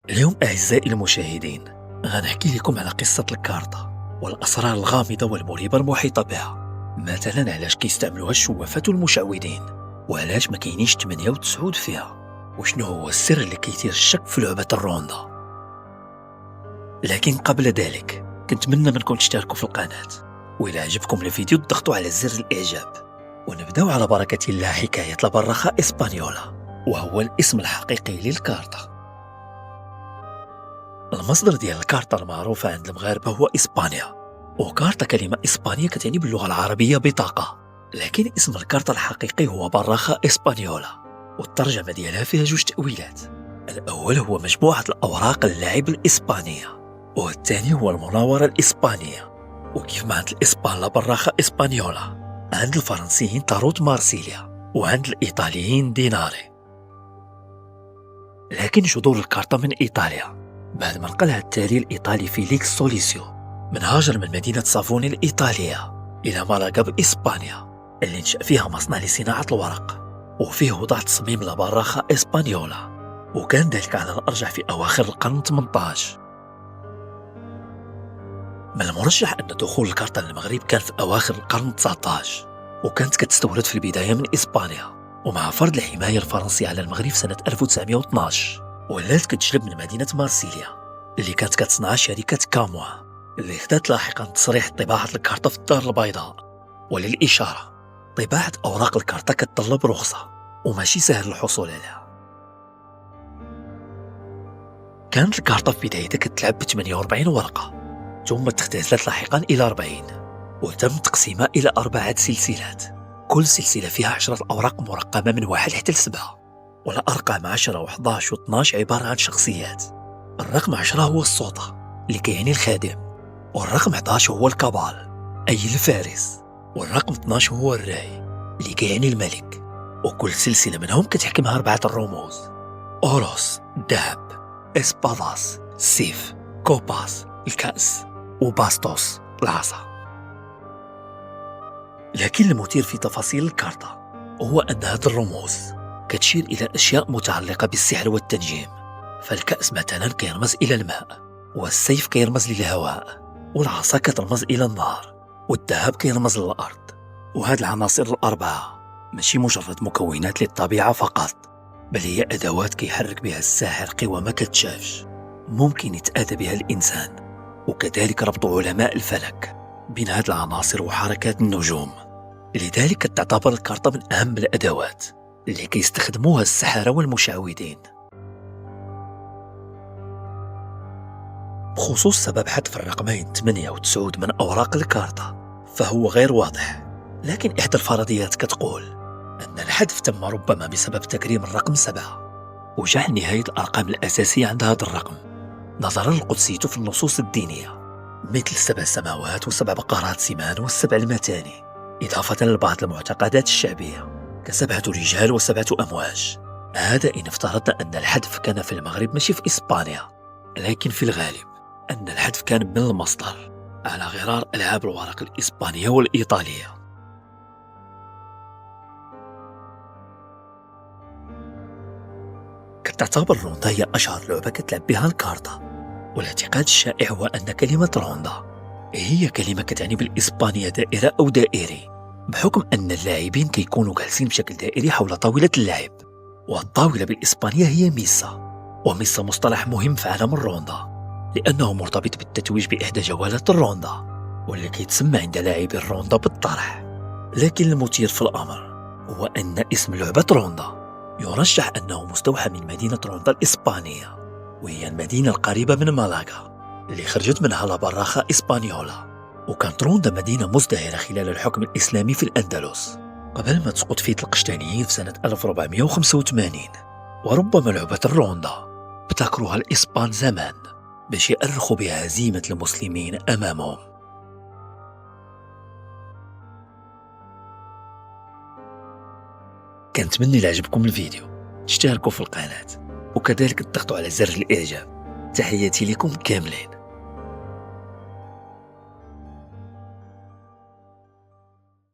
اليوم أعزائي المشاهدين غنحكي لكم على قصة الكارطة والأسرار الغامضة والمريبة المحيطة بها. مثلا علاش كيستعملوها الشوافات والمشعوذين، وعلاش ما كاينينش 98 فيها، وشنو هو السر اللي كيثير الشك في لعبة الروندا. لكن قبل ذلك كنتمنى منكم تشتركوا في القناة، وإذا عجبكم الفيديو تضغطوا على زر الإعجاب. ونبداو على بركة الله حكاية لابراخا إسبانيولا، وهو الاسم الحقيقي للكارطة. المصدر ديال الكارطة المعروفة عند المغاربة هو إسبانيا، وكارطة كلمة إسبانيا كتعني باللغة العربية بطاقة، لكن اسم الكارطة الحقيقي هو براخا إسبانيولا، والترجمة ديالها فيها جوج تأويلات. الأول هو مجموعة الأوراق اللعب الإسبانية، والثاني هو المناورة الإسبانية. وكيف ما عند الإسبان براخا إسبانيولا، عند الفرنسيين تاروت مارسيليا، وعند الإيطاليين ديناري. لكن جذور الكارطة من إيطاليا، بعد ما نقلها التالي الإيطالي فيليكس سوليسيو من هاجر من مدينة سافوني الإيطالية إلى مالاغا بإسبانيا، اللي نشأ فيها مصنع لصناعة الورق، وفيه وضع تصميم لابراخا إسبانيولا، وكان ذلك على الأرجح في أواخر القرن 18. من المرجح أن دخول الكارطة للمغرب كان في أواخر القرن 19، وكانت كتستورد في البداية من إسبانيا، ومع فرض الحماية الفرنسية على المغرب سنة 1912 ولات كتجلب من مدينة مارسيليا اللي كانت كتصنعها شركة كاموا، اللي خدات لاحقا تصريح طباعة الكارطة في الدار البيضاء. وللإشارة، طباعة أوراق الكارطة كتطلب رخصة وماشي سهل الحصول عليها. كانت الكارطة في بدايتها كتلعب ب 48 ورقة، ثم تختزلت لاحقا إلى 40، وتم تقسيمها إلى 4 سلسلات، كل سلسلة فيها 10 أوراق مرقمة من 1 حتى ل7، والأرقام 10 و11 و12 عبارة عن شخصيات. الرقم 10 هو السلطة اللي كيعني الخادم، والرقم 11 هو الكبال أي الفارس، والرقم 12 هو الراي اللي كيعني الملك. وكل سلسلة منهم كتحكمها 4 الرموز: أوروس الذهب، إسباداس السيف، كوباس الكأس، وباستوس العصا. لكن المثير في تفاصيل الكارطة هو أن هذه الرموز كتشير إلى أشياء متعلقة بالسحر والتنجيم. فالكأس مثلا كيرمز إلى الماء، والسيف كيرمز للهواء، والعصا كترمز إلى النار، والذهب كيرمز للأرض. وهذه العناصر الأربعة ماشي مجرد مكونات للطبيعة فقط، بل هي أدوات كيحرك بها الساحر قوى ما كتشافش، ممكن يتأذى بها الإنسان. وكذلك ربط علماء الفلك بين هذه العناصر وحركات النجوم. لذلك تعتبر الكارطة من أهم الأدوات اللي كيستخدموها السحرة والمشعوذين. بخصوص سبب حذف الرقمين 8 و9 من أوراق الكارطة فهو غير واضح، لكن إحدى الفرضيات كتقول أن الحذف تم ربما بسبب تكريم الرقم 7، وجعل نهاية الأرقام الأساسية عند هذا الرقم نظرا لقدسيته في النصوص الدينية، مثل 7 سماوات و7 بقرات سمان و7 المثاني، إضافة لبعض المعتقدات الشعبية ك7 رجال و7 أمواج. هذا إن افترضنا أن الحذف كان في المغرب ماشي في إسبانيا، لكن في الغالب أن الحذف كان من المصدر على غرار ألعاب الورق الإسبانية والإيطالية. كتعتبر الروندا هي أشهر لعبة كتلعب بها الكارطة، والاعتقاد الشائع هو أن كلمة روندا هي كلمة كتعني بالإسبانية دائرة أو دائري، بحكم أن اللاعبين كيكونوا جالسين بشكل دائري حول طاولة اللعب، والطاولة بالإسبانية هي ميسا. وميسا مصطلح مهم في عالم الروندا لأنه مرتبط بالتتويج بإحدى جولات الروندا، واللي كيتسمى عند لاعبي الروندا بالطرح. لكن المثير في الأمر هو أن اسم لعبة روندا يرجح أنه مستوحى من مدينة روندا الإسبانية، وهي المدينة القريبة من مالاغا اللي خرجت منها لابراخا إسبانيولا. وكانت روندا مدينة مزدهرة خلال الحكم الإسلامي في الأندلس قبل ما تسقط في القشتانيين في سنة 1485. وربما لعبة الروندا ابتكروها الإسبان زمان باش يأرخوا بها هزيمة المسلمين أمامهم. كنتمنى لعجبكم الفيديو تشتركوا في القناة، وكذلك تضغطوا على زر الإعجاب. تحياتي لكم كاملين.